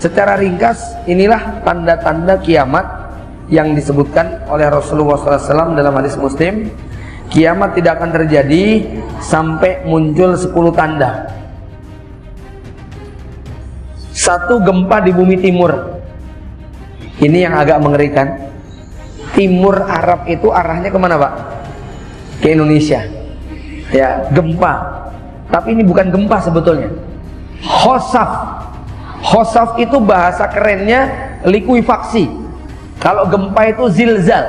Secara ringkas, inilah tanda-tanda kiamat yang disebutkan oleh Rasulullah SAW dalam hadis Muslim. Kiamat tidak akan terjadi sampai muncul 10 tanda. 1, gempa di bumi timur. Ini yang agak mengerikan. Timur Arab itu arahnya kemana, Pak? Ke Indonesia. Ya, gempa. Tapi ini bukan gempa sebetulnya. Khosaf. Khosaf itu bahasa kerennya likuifaksi. Kalau gempa itu zilzal.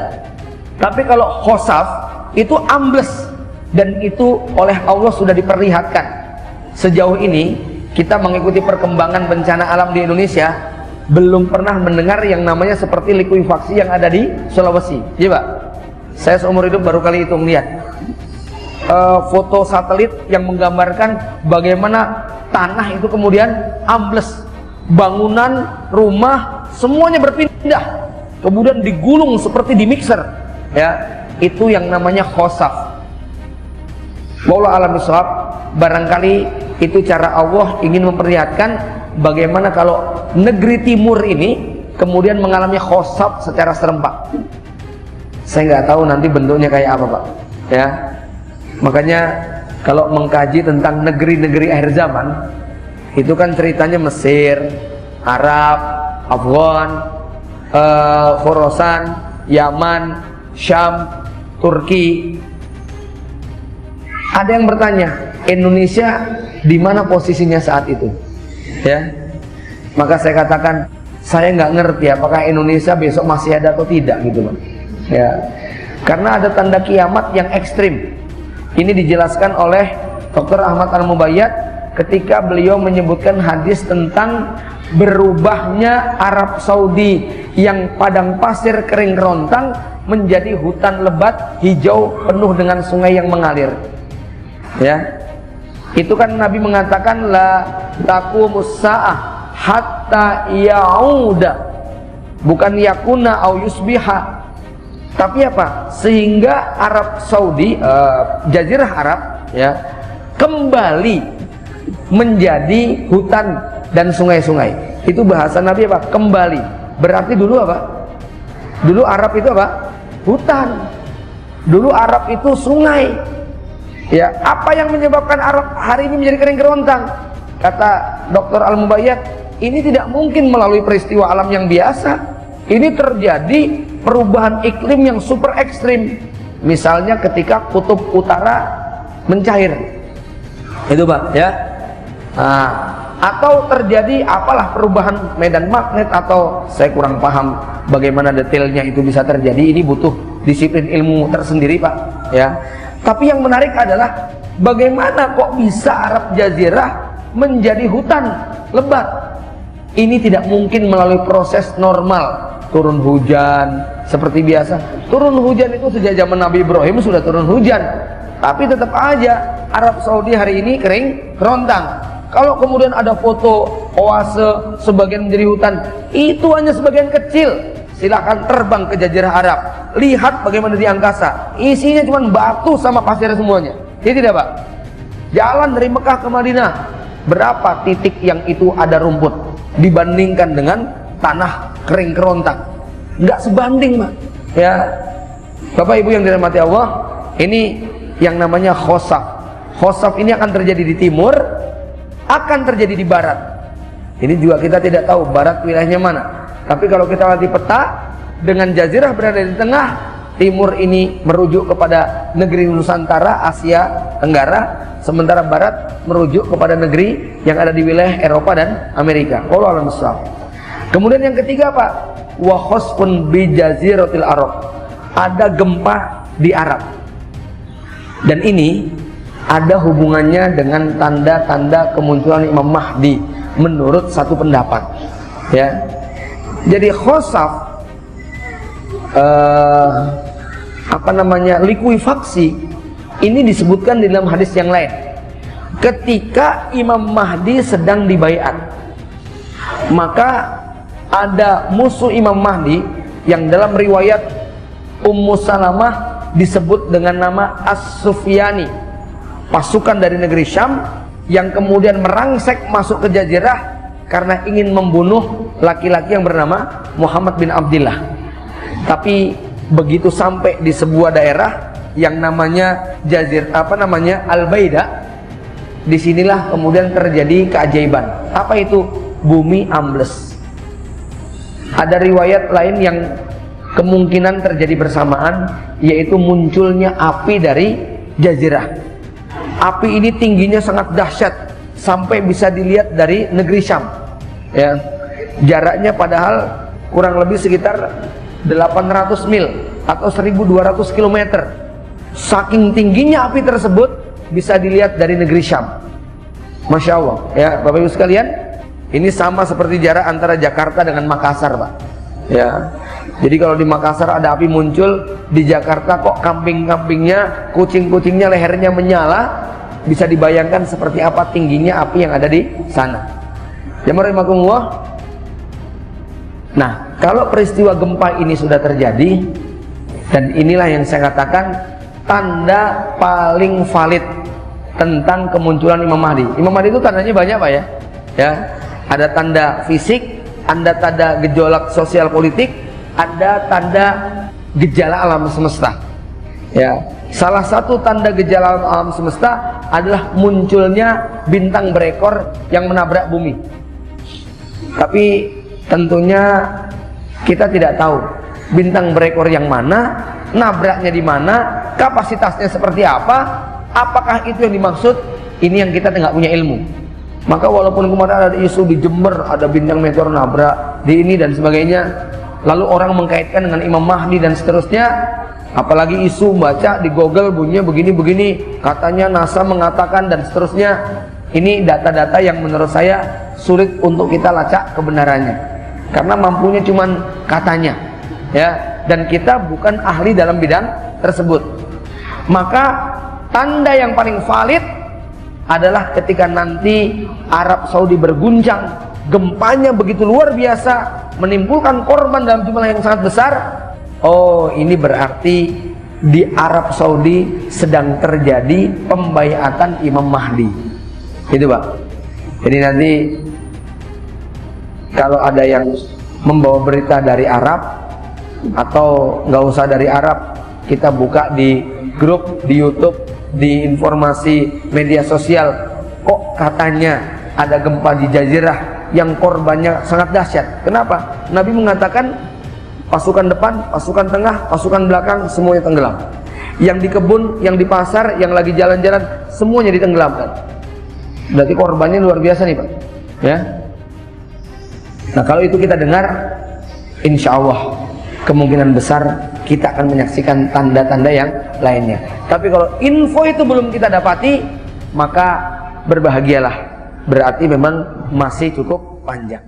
Tapi kalau khosaf itu ambles, dan itu oleh Allah sudah diperlihatkan. Sejauh ini kita mengikuti perkembangan bencana alam di Indonesia, belum pernah mendengar yang namanya seperti likuifaksi yang ada di Sulawesi. Iya, Pak? Saya seumur hidup baru kali itu melihat foto satelit yang menggambarkan bagaimana tanah itu kemudian ambles, bangunan, rumah, semuanya berpindah, kemudian digulung seperti di mixer. Ya, itu yang namanya khosaf. Wallahu a'lam bishawab. Barangkali itu cara Allah ingin memperlihatkan bagaimana kalau negeri timur ini kemudian mengalami khosaf secara serempak. Saya nggak tahu nanti bentuknya kayak apa, Pak. Ya, makanya kalau mengkaji tentang negeri-negeri akhir zaman, itu kan ceritanya Mesir, Arab, Afghan, Khorasan, Yaman, Syam, Turki. Ada yang bertanya, Indonesia di mana posisinya saat itu? Ya, maka saya katakan, saya nggak ngerti apakah Indonesia besok masih ada atau tidak, gitu, Pak. Ya, karena ada tanda kiamat yang ekstrim. Ini dijelaskan oleh Dr. Ahmad Al-Mubayyad ketika beliau menyebutkan hadis tentang berubahnya Arab Saudi yang padang pasir kering kerontang menjadi hutan lebat hijau penuh dengan sungai yang mengalir. Ya, itu kan Nabi mengatakan la taqumus sa'ah hatta ya'uda, bukan yakuna au yusbiha, tapi apa? Sehingga Arab Saudi, Jazirah Arab, ya, kembali menjadi hutan dan sungai-sungai. Itu bahasa Nabi apa? Kembali. Berarti dulu apa? Dulu Arab itu apa? Hutan. Dulu Arab itu sungai. Ya, apa yang menyebabkan Arab hari ini menjadi kering kerontang? Kata Dr. Al-Mubayyad, ini tidak mungkin melalui peristiwa alam yang biasa. Ini terjadi perubahan iklim yang super ekstrim. Misalnya ketika kutub utara mencair. Itu, Pak, ya. Nah, atau terjadi apalah perubahan medan magnet, atau saya kurang paham bagaimana detailnya itu bisa terjadi. Ini butuh disiplin ilmu tersendiri, Pak, ya. Tapi yang menarik adalah bagaimana kok bisa Arab Jazirah menjadi hutan lebat. Ini tidak mungkin melalui proses normal, turun hujan seperti biasa. Turun hujan itu sejak zaman Nabi Ibrahim sudah turun hujan. Tapi tetap aja Arab Saudi hari ini kering kerontang. Kalau kemudian ada foto oase sebagian menjadi hutan, itu hanya sebagian kecil. Silahkan terbang ke Jazirah Arab, lihat bagaimana di angkasa, isinya cuma batu sama pasir semuanya. Ini tidak, Pak? Jalan dari Mekah ke Madinah, berapa titik yang itu ada rumput dibandingkan dengan tanah kering kerontang? Nggak sebanding, Pak. Ya, Bapak Ibu yang dirahmati Allah, ini yang namanya khosaf. Khosaf ini akan terjadi di timur, akan terjadi di barat. Ini juga kita tidak tahu barat wilayahnya mana. Tapi kalau kita lihat di peta, dengan Jazirah berada di tengah, timur ini merujuk kepada negeri Nusantara, Asia Tenggara, sementara barat merujuk kepada negeri yang ada di wilayah Eropa dan Amerika. Wallahu a'lam bishawab. Kemudian yang ketiga, Pak, wa khosfun bi jaziratil Arab. Ada gempa di Arab. Dan ini ada hubungannya dengan tanda-tanda kemunculan Imam Mahdi menurut satu pendapat. Ya. Jadi khosaf, likuifaksi ini disebutkan di dalam hadis yang lain. Ketika Imam Mahdi sedang dibaiat, maka ada musuh Imam Mahdi yang dalam riwayat Ummu Salamah disebut dengan nama As-Sufyani, pasukan dari negeri Syam yang kemudian merangsek masuk ke Jazirah karena ingin membunuh laki-laki yang bernama Muhammad bin Abdullah. Tapi begitu sampai di sebuah daerah yang namanya Al-Baida, disinilah kemudian terjadi keajaiban. Apa itu? Bumi ambles. Ada riwayat lain yang kemungkinan terjadi bersamaan, yaitu munculnya api dari jazirah. Api ini tingginya sangat dahsyat, sampai bisa dilihat dari negeri Syam. Ya, jaraknya padahal kurang lebih sekitar 800 mil atau 1200 km. Saking tingginya api tersebut bisa dilihat dari negeri Syam. Masya Allah, ya Bapak Ibu sekalian, ini sama seperti jarak antara Jakarta dengan Makassar, Pak. Ya, jadi kalau di Makassar ada api muncul, di Jakarta kok kambing-kambingnya, kucing-kucingnya lehernya menyala. Bisa dibayangkan seperti apa tingginya api yang ada di sana. Ya rahimakumullah. Nah, kalau peristiwa gempa ini sudah terjadi, dan inilah yang saya katakan tanda paling valid tentang kemunculan Imam Mahdi. Imam Mahdi itu tandanya banyak, Pak, ya. Ya, ada tanda fisik, ada tanda gejolak sosial politik, ada tanda gejala alam semesta. Ya, salah satu tanda gejala alam semesta adalah munculnya bintang berekor yang menabrak bumi. Tapi tentunya kita tidak tahu bintang berekor yang mana, nabraknya di mana, kapasitasnya seperti apa, apakah itu yang dimaksud. Ini yang kita tidak punya ilmu. Maka walaupun kemarin ada isu di Jember ada bintang meteor nabrak di ini dan sebagainya, lalu orang mengkaitkan dengan Imam Mahdi dan seterusnya, apalagi isu baca di Google bunyinya begini-begini, katanya NASA mengatakan dan seterusnya. Ini data-data yang menurut saya sulit untuk kita lacak kebenarannya, karena mampunya cuman katanya, ya, dan kita bukan ahli dalam bidang tersebut. Maka tanda yang paling valid adalah ketika nanti Arab Saudi berguncang, gempanya begitu luar biasa, menimbulkan korban dalam jumlah yang sangat besar. Oh, ini berarti di Arab Saudi sedang terjadi pembaiatan Imam Mahdi. Itu, Pak. Jadi nanti kalau ada yang membawa berita dari Arab, atau nggak usah dari Arab, kita buka di grup, di YouTube, di informasi media sosial, kok katanya ada gempa di Jazirah yang korbannya sangat dahsyat. Kenapa? Nabi mengatakan pasukan depan, pasukan tengah, pasukan belakang semuanya tenggelam. Yang di kebun, yang di pasar, yang lagi jalan-jalan, semuanya ditenggelamkan. Berarti korbannya luar biasa nih, Pak. Ya. Nah, kalau itu kita dengar, insya Allah kemungkinan besar kita akan menyaksikan tanda-tanda yang lainnya. Tapi kalau info itu belum kita dapati, maka berbahagialah. Berarti memang masih cukup panjang.